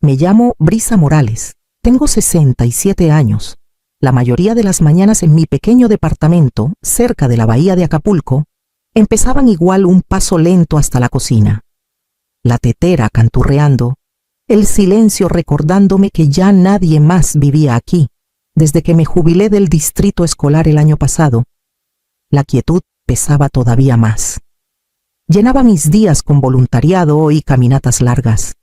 Me llamo Brisa Morales. Tengo 67 años. La mayoría de las mañanas en mi pequeño departamento, cerca de la bahía de Acapulco, empezaban igual un paso lento hasta la cocina. La tetera canturreando, el silencio recordándome que ya nadie más vivía aquí, desde que me jubilé del distrito escolar el año pasado. La quietud pesaba todavía más. Llenaba mis días con voluntariado y caminatas largas,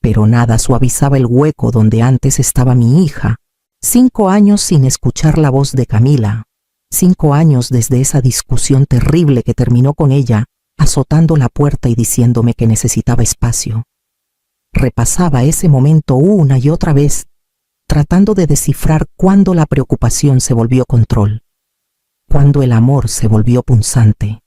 pero nada suavizaba el hueco donde antes estaba mi hija. 5 años sin escuchar la voz de Camila, 5 años desde esa discusión terrible que terminó con ella azotando la puerta y diciéndome que necesitaba espacio. Repasaba ese momento una y otra vez, tratando de descifrar cuándo la preocupación se volvió control, cuándo el amor se volvió punzante.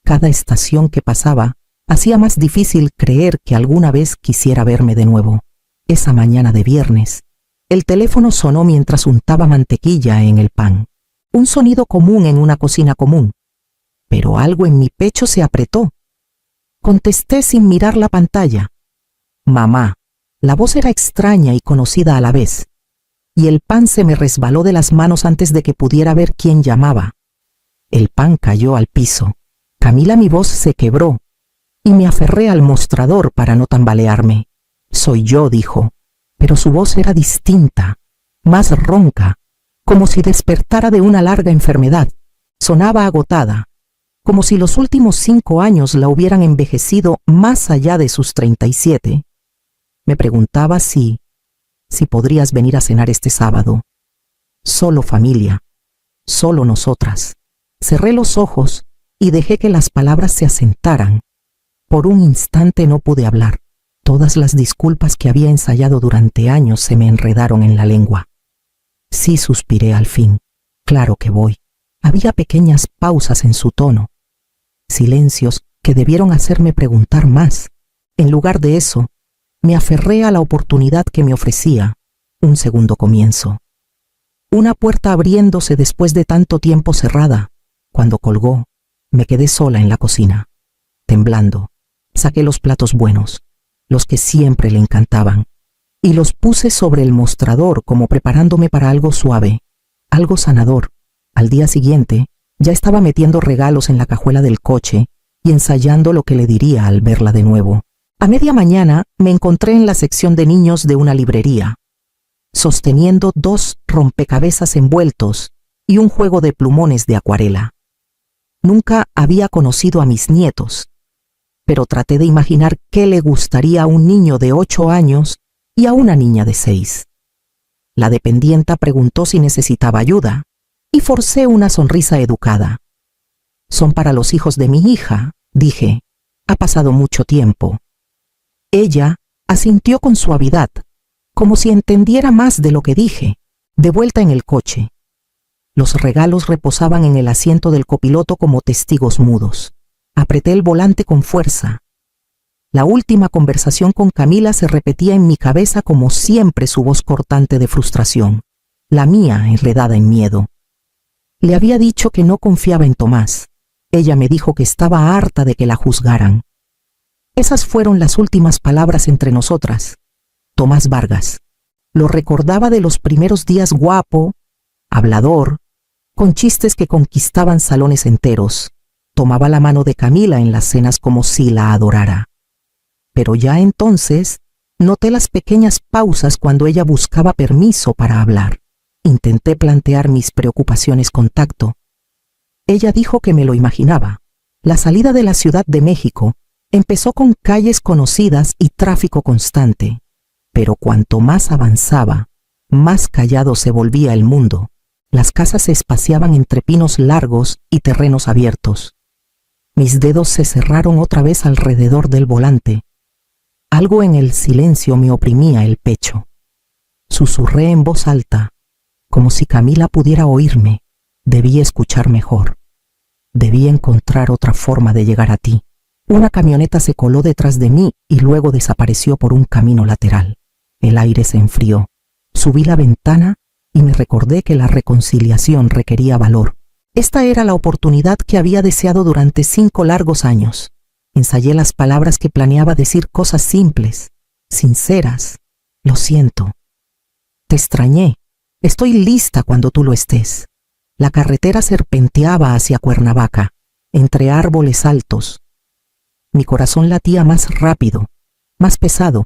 Cada estación que pasaba hacía más difícil creer que alguna vez quisiera verme de nuevo. Esa mañana de viernes, el teléfono sonó mientras untaba mantequilla en el pan. Un sonido común en una cocina común. Pero algo en mi pecho se apretó. Contesté sin mirar la pantalla. Mamá. La voz era extraña y conocida a la vez. Y el pan se me resbaló de las manos antes de que pudiera ver quién llamaba. El pan cayó al piso. Camila, mi voz se quebró. Y me aferré al mostrador para no tambalearme. Soy yo, dijo. Pero su voz era distinta, más ronca, como si despertara de una larga enfermedad. Sonaba agotada, como si los últimos 5 años la hubieran envejecido más allá de sus 37. Me preguntaba si podrías venir a cenar este sábado. Solo familia, solo nosotras. Cerré los ojos y dejé que las palabras se asentaran. Por un instante no pude hablar. Todas las disculpas que había ensayado durante años se me enredaron en la lengua. Sí, suspiré al fin. Claro que voy. Había pequeñas pausas en su tono. Silencios que debieron hacerme preguntar más. En lugar de eso, me aferré a la oportunidad que me ofrecía. Un segundo comienzo. Una puerta abriéndose después de tanto tiempo cerrada. Cuando colgó, me quedé sola en la cocina. Temblando, saqué los platos buenos, los que siempre le encantaban, y los puse sobre el mostrador como preparándome para algo suave, algo sanador. Al día siguiente, ya estaba metiendo regalos en la cajuela del coche y ensayando lo que le diría al verla de nuevo. A media mañana me encontré en la sección de niños de una librería, sosteniendo 2 rompecabezas envueltos y un juego de plumones de acuarela. Nunca había conocido a mis nietos, pero traté de imaginar qué le gustaría a un niño de 8 años y a una niña de 6. La dependienta preguntó si necesitaba ayuda, y forcé una sonrisa educada. Son para los hijos de mi hija, dije. Ha pasado mucho tiempo. Ella asintió con suavidad, como si entendiera más de lo que dije. De vuelta en el coche. Los regalos reposaban en el asiento del copiloto como testigos mudos. Apreté el volante con fuerza. La última conversación con Camila se repetía en mi cabeza como siempre su voz cortante de frustración, la mía enredada en miedo. Le había dicho que no confiaba en Tomás. Ella me dijo que estaba harta de que la juzgaran. Esas fueron las últimas palabras entre nosotras. Tomás Vargas. Lo recordaba de los primeros días guapo, hablador, con chistes que conquistaban salones enteros. Tomaba la mano de Camila en las cenas como si la adorara. Pero ya entonces noté las pequeñas pausas cuando ella buscaba permiso para hablar. Intenté plantear mis preocupaciones con tacto. Ella dijo que me lo imaginaba. La salida de la Ciudad de México empezó con calles conocidas y tráfico constante. Pero cuanto más avanzaba, más callado se volvía el mundo. Las casas se espaciaban entre pinos largos y terrenos abiertos. Mis dedos se cerraron otra vez alrededor del volante. Algo en el silencio me oprimía el pecho. Susurré en voz alta, como si Camila pudiera oírme. Debí escuchar mejor. Debí encontrar otra forma de llegar a ti. Una camioneta se coló detrás de mí y luego desapareció por un camino lateral. El aire se enfrió. Subí la ventana y me recordé que la reconciliación requería valor. Esta era la oportunidad que había deseado durante 5 largos años. Ensayé las palabras que planeaba decir, cosas simples, sinceras, Lo siento. Te extrañé. Estoy lista cuando tú lo estés. La carretera serpenteaba hacia Cuernavaca, entre árboles altos. Mi corazón latía más rápido, más pesado,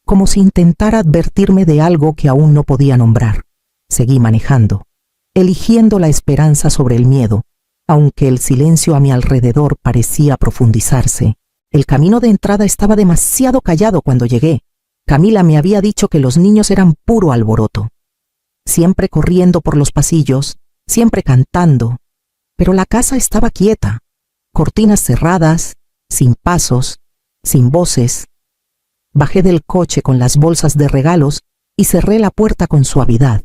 como si intentara advertirme de algo que aún no podía nombrar. Seguí manejando, eligiendo la esperanza sobre el miedo, aunque el silencio a mi alrededor parecía profundizarse. El camino de entrada estaba demasiado callado cuando llegué. Camila me había dicho que los niños eran puro alboroto, siempre corriendo por los pasillos, siempre cantando, pero la casa estaba quieta, cortinas cerradas, sin pasos, sin voces. Bajé del coche con las bolsas de regalos y cerré la puerta con suavidad,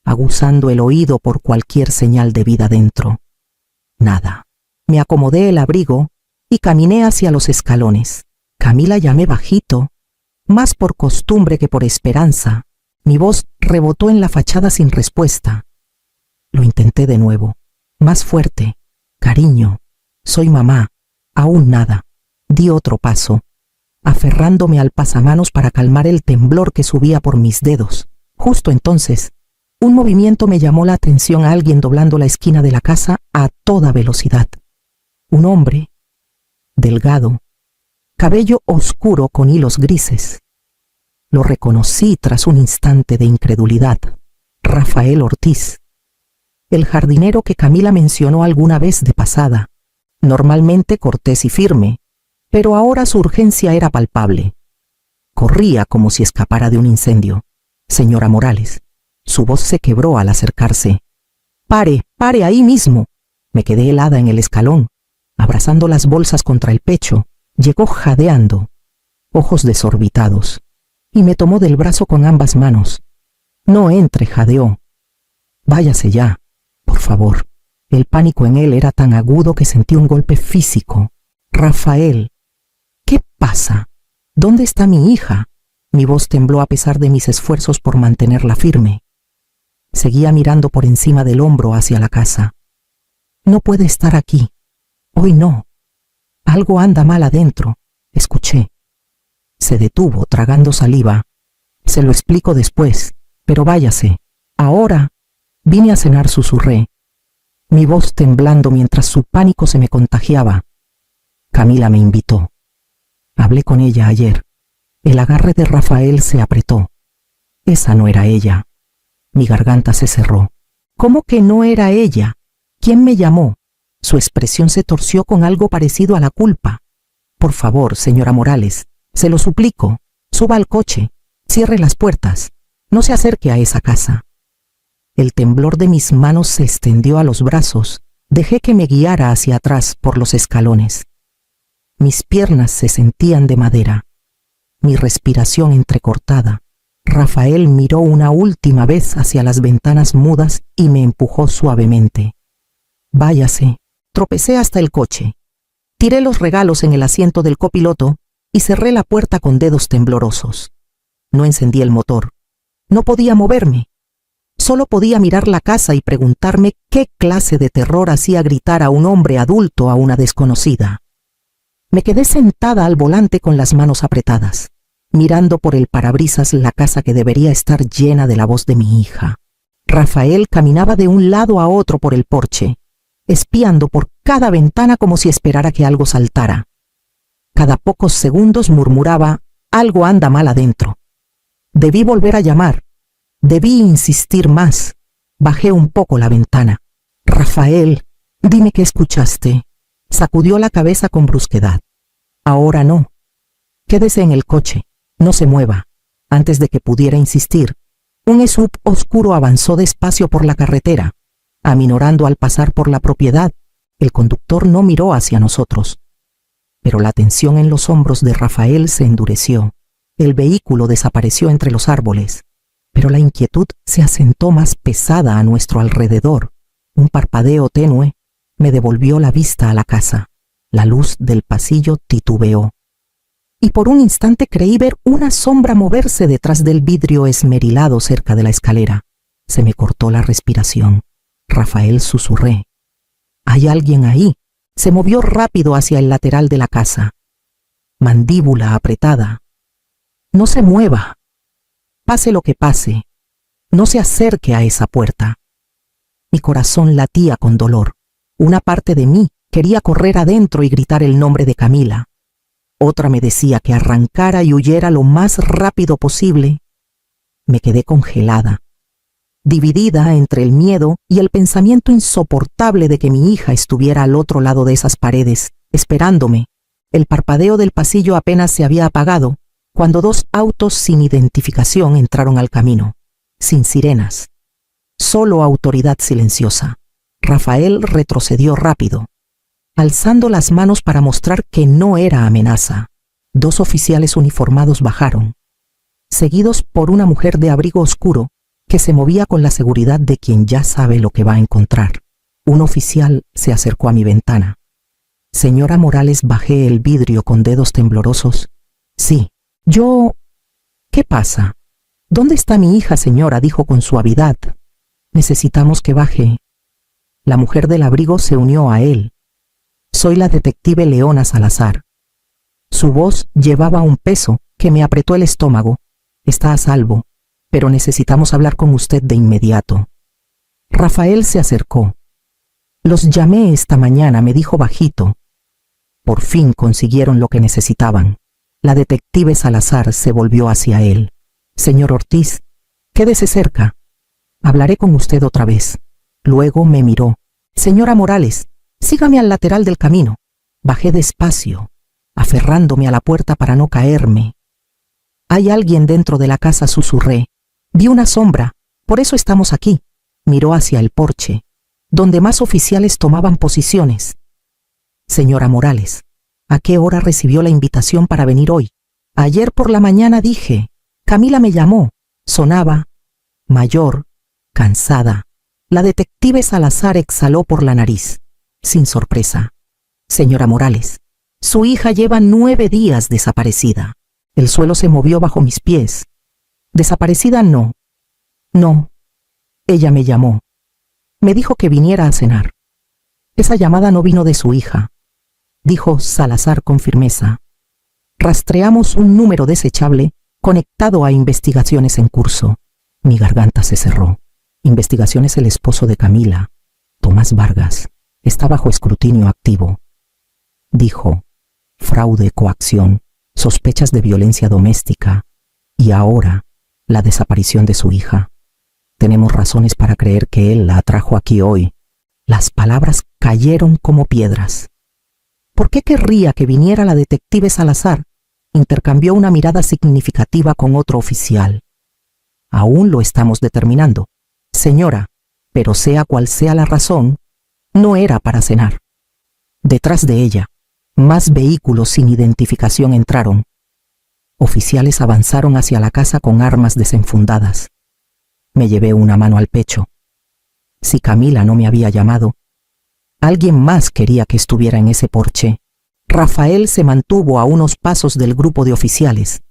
aguzando el oído por cualquier señal de vida dentro. Nada. Me acomodé el abrigo y caminé hacia los escalones. Camila llamé bajito, más por costumbre que por esperanza. Mi voz rebotó en la fachada sin respuesta. Lo intenté de nuevo, más fuerte. Cariño, soy mamá. Aún nada. Di otro paso, aferrándome al pasamanos para calmar el temblor que subía por mis dedos. Justo entonces, un movimiento me llamó la atención a alguien doblando la esquina de la casa a toda velocidad. Un hombre, delgado, cabello oscuro con hilos grises. Lo reconocí tras un instante de incredulidad. Rafael Ortiz, el jardinero que Camila mencionó alguna vez de pasada, normalmente cortés y firme, pero ahora su urgencia era palpable. Corría como si escapara de un incendio. Señora Morales. Su voz se quebró al acercarse. «Pare, pare ahí mismo». Me quedé helada en el escalón, abrazando las bolsas contra el pecho. Llegó jadeando, ojos desorbitados, y me tomó del brazo con ambas manos. «No entre», jadeó. «Váyase ya, por favor». El pánico en él era tan agudo que sentí un golpe físico. «Rafael, ¿qué pasa? ¿Dónde está mi hija?» Mi voz tembló a pesar de mis esfuerzos por mantenerla firme. Seguía mirando por encima del hombro hacia la casa. «No puede estar aquí. Hoy no. Algo anda mal adentro», escuché. Se detuvo, tragando saliva. «Se lo explico después, pero váyase. Ahora vine a cenar», susurré, mi voz temblando mientras su pánico se me contagiaba. Camila me invitó. Hablé con ella ayer. El agarre de Rafael se apretó. Esa no era ella. Mi garganta se cerró. ¿Cómo que no era ella? ¿Quién me llamó? Su expresión se torció con algo parecido a la culpa. «Por favor, señora Morales, se lo suplico, suba al coche, cierre las puertas, no se acerque a esa casa». El temblor de mis manos se extendió a los brazos. Dejé que me guiara hacia atrás por los escalones. Mis piernas se sentían de madera, mi respiración entrecortada. Rafael miró una última vez hacia las ventanas mudas y me empujó suavemente. «Váyase». Tropecé hasta el coche. Tiré los regalos en el asiento del copiloto y cerré la puerta con dedos temblorosos. No encendí el motor. No podía moverme. Solo podía mirar la casa y preguntarme qué clase de terror hacía gritar a un hombre adulto a una desconocida. Me quedé sentada al volante con las manos apretadas, mirando por el parabrisas la casa que debería estar llena de la voz de mi hija. Rafael caminaba de un lado a otro por el porche, espiando por cada ventana como si esperara que algo saltara. Cada pocos segundos murmuraba: «Algo anda mal adentro». Debí volver a llamar. Debí insistir más. Bajé un poco la ventana. «Rafael, dime qué escuchaste». Sacudió la cabeza con brusquedad. «Ahora no. Quédese en el coche. No se mueva». Antes de que pudiera insistir, un SUV oscuro avanzó despacio por la carretera. Aminorando al pasar por la propiedad, el conductor no miró hacia nosotros. Pero la tensión en los hombros de Rafael se endureció. El vehículo desapareció entre los árboles. Pero la inquietud se asentó más pesada a nuestro alrededor. Un parpadeo tenue me devolvió la vista a la casa. La luz del pasillo titubeó. Y por un instante creí ver una sombra moverse detrás del vidrio esmerilado cerca de la escalera. Se me cortó la respiración. «Rafael», susurré. «Hay alguien ahí». Se movió rápido hacia el lateral de la casa. Mandíbula apretada. «No se mueva». pase lo que pase, no se acerque a esa puerta. Mi corazón latía con dolor. Una parte de mí quería correr adentro y gritar el nombre de Camila. Otra me decía que arrancara y huyera lo más rápido posible. Me quedé congelada, dividida entre el miedo y el pensamiento insoportable de que mi hija estuviera al otro lado de esas paredes, esperándome. El parpadeo del pasillo apenas se había apagado cuando 2 autos sin identificación entraron al camino, sin sirenas. Solo autoridad silenciosa. Rafael retrocedió rápido, alzando las manos para mostrar que no era amenaza. 2 oficiales uniformados bajaron, seguidos por una mujer de abrigo oscuro que se movía con la seguridad de quien ya sabe lo que va a encontrar. Un oficial se acercó a mi ventana. Señora Morales, bajé el vidrio con dedos temblorosos. Sí, yo... ¿Qué pasa? ¿Dónde está mi hija, señora?, dijo con suavidad. Necesitamos que baje. La mujer del abrigo se unió a él. Soy la detective Leona Salazar. Su voz llevaba un peso que me apretó el estómago. Está a salvo, pero necesitamos hablar con usted de inmediato. Rafael se acercó. Los llamé esta mañana, me dijo bajito. Por fin consiguieron lo que necesitaban. La detective Salazar se volvió hacia él. Señor Ortiz, quédese cerca. Hablaré con usted otra vez. Luego me miró. Señora Morales, sígame al lateral del camino. Bajé despacio, aferrándome a la puerta para no caerme. Hay alguien dentro de la casa, susurré. Vi una sombra, por eso estamos aquí. Miró hacia el porche, donde más oficiales tomaban posiciones. Señora Morales, ¿a qué hora recibió la invitación para venir hoy? Ayer por la mañana, dije. Camila me llamó. Sonaba mayor, cansada. La detective Salazar exhaló por la nariz, sin sorpresa. Señora Morales, su hija lleva 9 días desaparecida. El suelo se movió bajo mis pies. Desaparecida no. No. Ella me llamó. Me dijo que viniera a cenar. Esa llamada no vino de su hija, dijo Salazar con firmeza. Rastreamos un número desechable conectado a investigaciones en curso. Mi garganta se cerró. Investigaciones. El esposo de Camila, Tomás Vargas, está bajo escrutinio activo. Dijo, fraude, coacción, sospechas de violencia doméstica y ahora la desaparición de su hija. Tenemos razones para creer que él la atrajo aquí hoy. Las palabras cayeron como piedras. ¿Por qué querría que viniera la detective Salazar? Intercambió una mirada significativa con otro oficial. Aún lo estamos determinando. Señora, pero sea cual sea la razón, no era para cenar. Detrás de ella, más vehículos sin identificación entraron. Oficiales avanzaron hacia la casa con armas desenfundadas. Me llevé una mano al pecho. Si Camila no me había llamado, alguien más quería que estuviera en ese porche. Rafael se mantuvo a unos pasos del grupo de oficiales,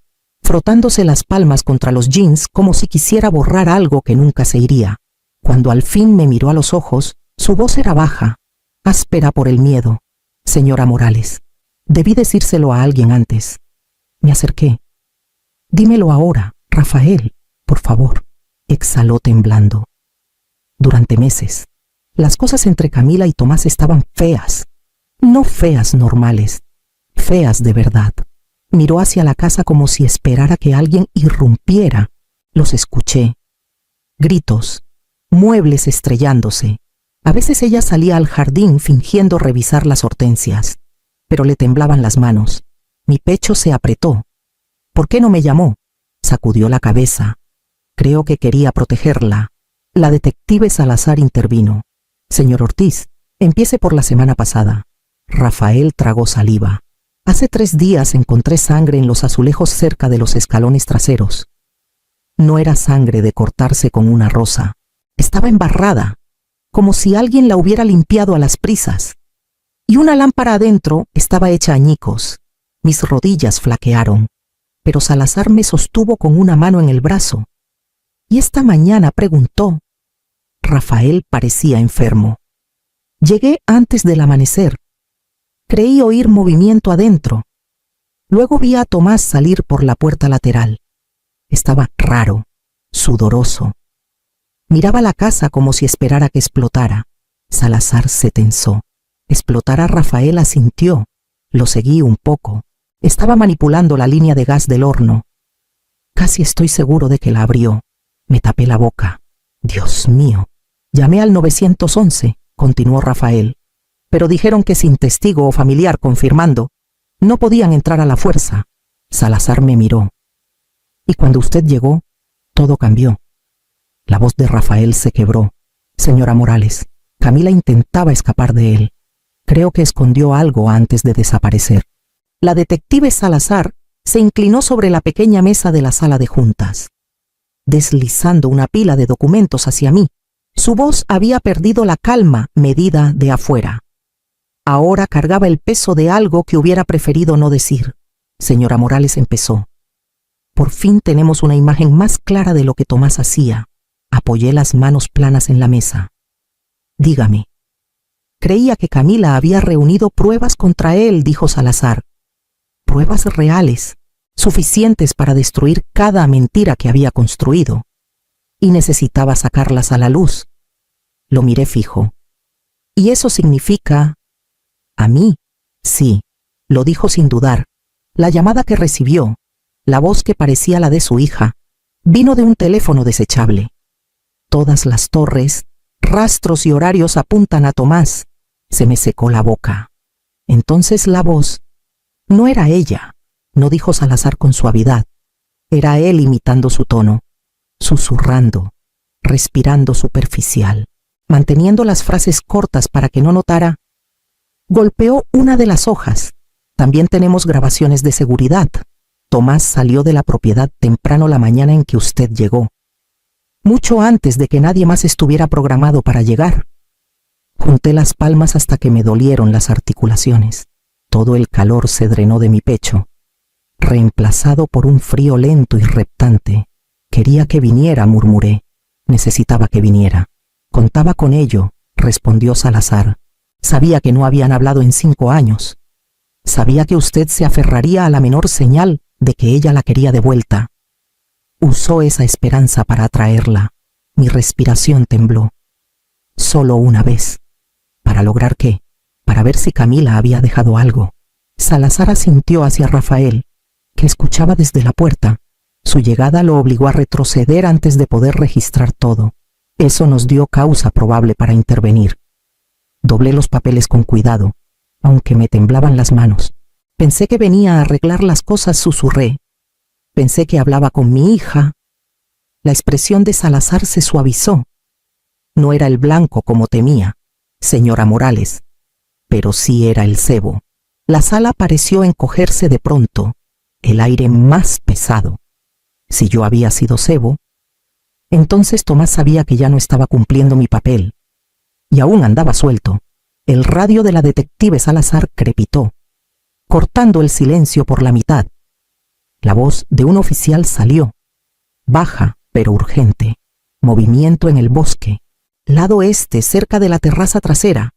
frotándose las palmas contra los jeans como si quisiera borrar algo que nunca se iría. Cuando al fin me miró a los ojos, su voz era baja, áspera por el miedo. Señora Morales, debí decírselo a alguien antes. Me acerqué. Dímelo ahora, Rafael, por favor, exhaló temblando. Durante meses, las cosas entre Camila y Tomás estaban feas. No feas normales, feas de verdad. Miró hacia la casa como si esperara que alguien irrumpiera. Los escuché. Gritos, muebles estrellándose. A veces ella salía al jardín fingiendo revisar las hortensias, pero le temblaban las manos. Mi pecho se apretó. ¿Por qué no me llamó? Sacudió la cabeza. Creo que quería protegerla. La detective Salazar intervino. Señor Ortiz, empiece por la semana pasada. Rafael tragó saliva. Hace 3 días encontré sangre en los azulejos cerca de los escalones traseros. No era sangre de cortarse con una rosa. Estaba embarrada, como si alguien la hubiera limpiado a las prisas. Y una lámpara adentro estaba hecha añicos. Mis rodillas flaquearon, pero Salazar me sostuvo con una mano en el brazo. Y esta mañana preguntó. Rafael parecía enfermo. Llegué antes del amanecer. Creí oír movimiento adentro. Luego vi a Tomás salir por la puerta lateral. Estaba raro. sudoroso. Miraba la casa como si esperara que explotara. Salazar se tensó. Explotar a Rafael asintió. Lo seguí un poco. Estaba manipulando la línea de gas del horno. Casi estoy seguro de que la abrió. Me tapé la boca. Dios mío. Llamé al 911, continuó Rafael. Pero dijeron que sin testigo o familiar confirmando, no podían entrar a la fuerza. Salazar me miró. Y cuando usted llegó, todo cambió. La voz de Rafael se quebró. Señora Morales, Camila intentaba escapar de él. Creo que escondió algo antes de desaparecer. La detective Salazar se inclinó sobre la pequeña mesa de la sala de juntas, deslizando una pila de documentos hacia mí. Su voz había perdido la calma medida de afuera. Ahora cargaba el peso de algo que hubiera preferido no decir. Señora Morales empezó. Por fin tenemos una imagen más clara de lo que Tomás hacía. Apoyé las manos planas en la mesa. Dígame. Creía que Camila había reunido pruebas contra él, dijo Salazar. Pruebas reales, suficientes para destruir cada mentira que había construido. Y necesitaba sacarlas a la luz. Lo miré fijo. ¿Y eso significa? ¿A mí? Sí, lo dijo sin dudar. La llamada que recibió, la voz que parecía la de su hija, vino de un teléfono desechable. Todas las torres, rastros y horarios apuntan a Tomás. Se me secó la boca. Entonces la voz no era ella, no dijo Salazar con suavidad. Era él imitando su tono, susurrando, respirando superficial, manteniendo las frases cortas para que no notara. Golpeó una de las hojas. También tenemos grabaciones de seguridad. Tomás salió de la propiedad temprano la mañana en que usted llegó. Mucho antes de que nadie más estuviera programado para llegar. Junté las palmas hasta que me dolieron las articulaciones. Todo el calor se drenó de mi pecho, reemplazado por un frío lento y reptante. Quería que viniera, murmuré. Necesitaba que viniera. Contaba con ello, respondió Salazar. Sabía que no habían hablado en 5 años. Sabía que usted se aferraría a la menor señal de que ella la quería de vuelta. Usó esa esperanza para atraerla. Mi respiración tembló. Solo una vez. ¿Para lograr qué? Para ver si Camila había dejado algo. Salazar asintió hacia Rafael, que escuchaba desde la puerta. Su llegada lo obligó a retroceder antes de poder registrar todo. Eso nos dio causa probable para intervenir. Doblé los papeles con cuidado, aunque me temblaban las manos. Pensé que venía a arreglar las cosas, susurré. Pensé que hablaba con mi hija. La expresión de Salazar se suavizó. No era el blanco como temía, señora Morales, pero sí era el cebo. La sala pareció encogerse de pronto, el aire más pesado. Si yo había sido cebo, entonces Tomás sabía que ya no estaba cumpliendo mi papel. Y aún andaba suelto. El radio de la detective Salazar crepitó, cortando el silencio por la mitad. La voz de un oficial salió, baja pero urgente. Movimiento en el bosque, lado este, cerca de la terraza trasera.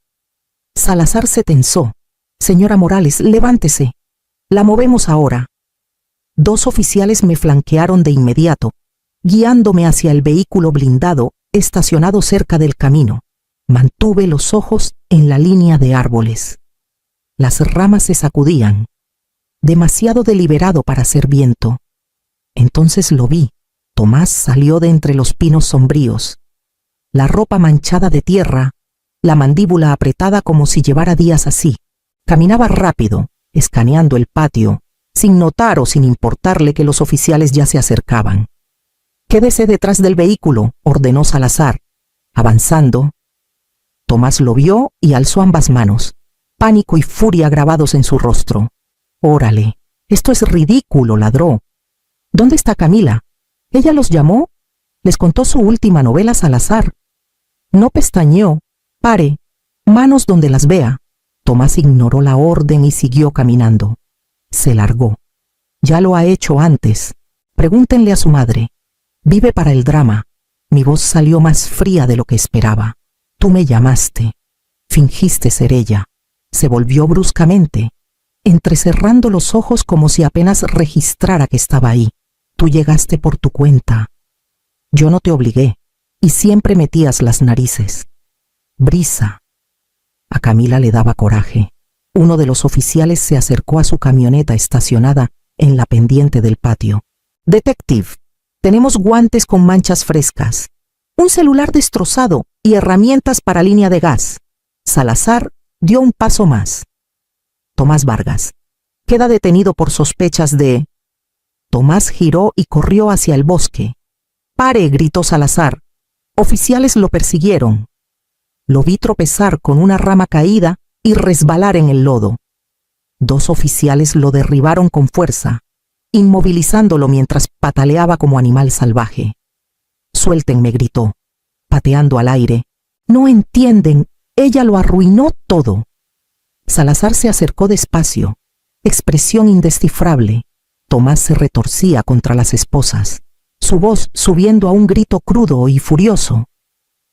Salazar se tensó. Señora Morales, levántese. La movemos ahora. 2 oficiales me flanquearon de inmediato, guiándome hacia el vehículo blindado estacionado cerca del camino. Mantuve los ojos en la línea de árboles. Las ramas se sacudían, demasiado deliberado para ser viento. Entonces lo vi. Tomás salió de entre los pinos sombríos, la ropa manchada de tierra, la mandíbula apretada como si llevara días así. Caminaba rápido, escaneando el patio, sin notar o sin importarle que los oficiales ya se acercaban. «Quédese detrás del vehículo», ordenó Salazar. Avanzando, Tomás lo vio y alzó ambas manos, pánico y furia grabados en su rostro. «Órale, esto es ridículo», ladró. «¿Dónde está Camila? ¿Ella los llamó? Les contó su última novela, Salazar». No pestañeó. «Pare, manos donde las vea». Tomás ignoró la orden y siguió caminando. Se largó. «Ya lo ha hecho antes. Pregúntenle a su madre. Vive para el drama». Mi voz salió más fría de lo que esperaba. «Tú me llamaste. Fingiste ser ella». Se volvió bruscamente, entrecerrando los ojos como si apenas registrara que estaba ahí. «Tú llegaste por tu cuenta». Yo no te obligué, y siempre metías las narices. Brisa. A Camila le daba coraje. Uno de los oficiales se acercó a su camioneta estacionada en la pendiente del patio. Detective, tenemos guantes con manchas frescas, un celular destrozado y herramientas para línea de gas. Salazar dio un paso más. Tomás Vargas queda detenido por sospechas de... Tomás giró y corrió hacia el bosque. ¡Pare!, gritó Salazar. Oficiales lo persiguieron. Lo vi tropezar con una rama caída y resbalar en el lodo. 2 oficiales lo derribaron con fuerza, inmovilizándolo mientras pataleaba como animal salvaje. Suéltenme, gritó, pateando al aire. No entienden, ella lo arruinó todo. Salazar se acercó despacio, expresión indescifrable. Tomás se retorcía contra las esposas, su voz subiendo a un grito crudo y furioso.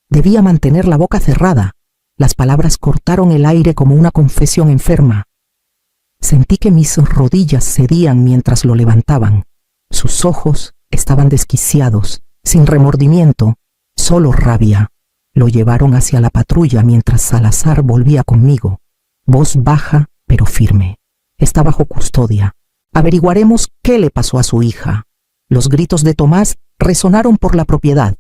Debía mantener la boca cerrada. Las palabras cortaron el aire como una confesión enferma. Sentí que mis rodillas cedían mientras lo levantaban. Sus ojos estaban desquiciados, sin remordimiento, solo rabia. Lo llevaron hacia la patrulla mientras Salazar volvía conmigo. Voz baja, pero firme. Está bajo custodia. Averiguaremos qué le pasó a su hija. Los gritos de Tomás resonaron por la propiedad,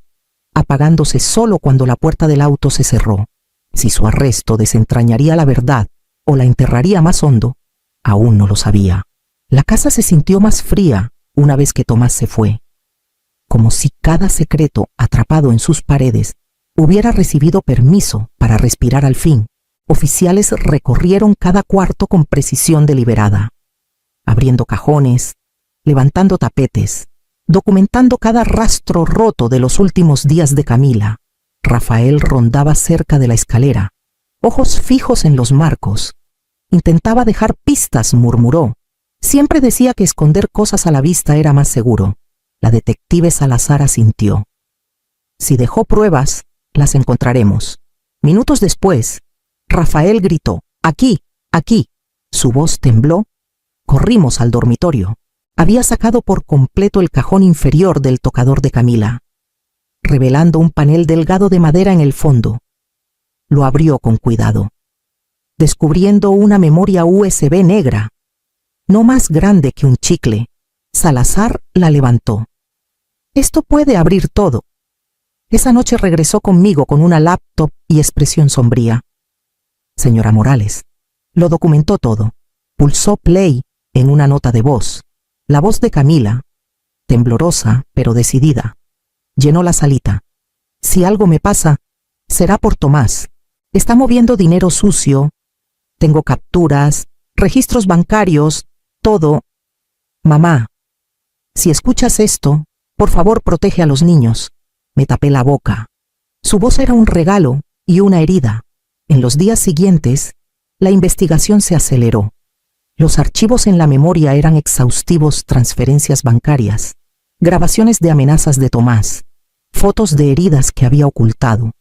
apagándose solo cuando la puerta del auto se cerró. Si su arresto desentrañaría la verdad o la enterraría más hondo, aún no lo sabía. La casa se sintió más fría una vez que Tomás se fue, como si cada secreto atrapado en sus paredes hubiera recibido permiso para respirar al fin. Oficiales recorrieron cada cuarto con precisión deliberada, abriendo cajones, levantando tapetes, documentando cada rastro roto de los últimos días de Camila. Rafael rondaba cerca de la escalera, ojos fijos en los marcos. Intentaba dejar pistas, murmuró. Siempre decía que esconder cosas a la vista era más seguro. La detective Salazar asintió. Si dejó pruebas, las encontraremos. Minutos después, Rafael gritó, «Aquí, aquí». Su voz tembló. Corrimos al dormitorio. Había sacado por completo el cajón inferior del tocador de Camila, revelando un panel delgado de madera en el fondo. Lo abrió con cuidado, descubriendo una memoria USB negra, no más grande que un chicle. Salazar la levantó. «Esto puede abrir todo». Esa noche regresó conmigo con una laptop y expresión sombría. «Señora Morales», lo documentó todo. Pulsó play en una nota de voz. La voz de Camila, temblorosa pero decidida, llenó la salita. «Si algo me pasa, será por Tomás. Está moviendo dinero sucio. Tengo capturas, registros bancarios, todo. Mamá, si escuchas esto, por favor protege a los niños». Me tapé la boca. Su voz era un regalo y una herida. En los días siguientes, la investigación se aceleró. Los archivos en la memoria eran exhaustivos: transferencias bancarias, grabaciones de amenazas de Tomás, fotos de heridas que había ocultado.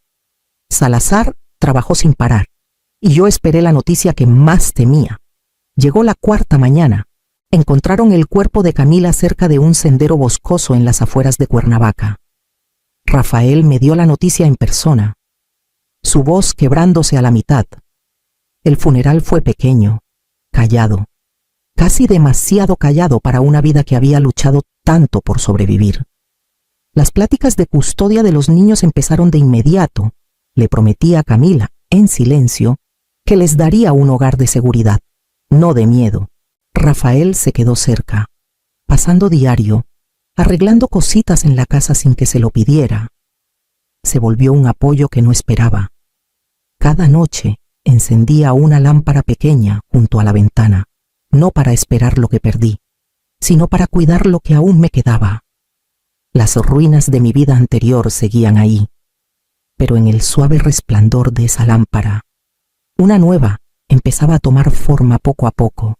Salazar trabajó sin parar, y yo esperé la noticia que más temía. Llegó la 4ª mañana. Encontraron el cuerpo de Camila cerca de un sendero boscoso en las afueras de Cuernavaca. Rafael me dio la noticia en persona, su voz quebrándose a la mitad. El funeral fue pequeño, callado, casi demasiado callado para una vida que había luchado tanto por sobrevivir. Las pláticas de custodia de los niños empezaron de inmediato. Le prometí a Camila, en silencio, que les daría un hogar de seguridad, no de miedo. Rafael se quedó cerca, pasando diario, arreglando cositas en la casa sin que se lo pidiera. Se volvió un apoyo que no esperaba. Cada noche encendía una lámpara pequeña junto a la ventana, no para esperar lo que perdí, sino para cuidar lo que aún me quedaba. Las ruinas de mi vida anterior seguían ahí, pero en el suave resplandor de esa lámpara, una nueva empezaba a tomar forma poco a poco.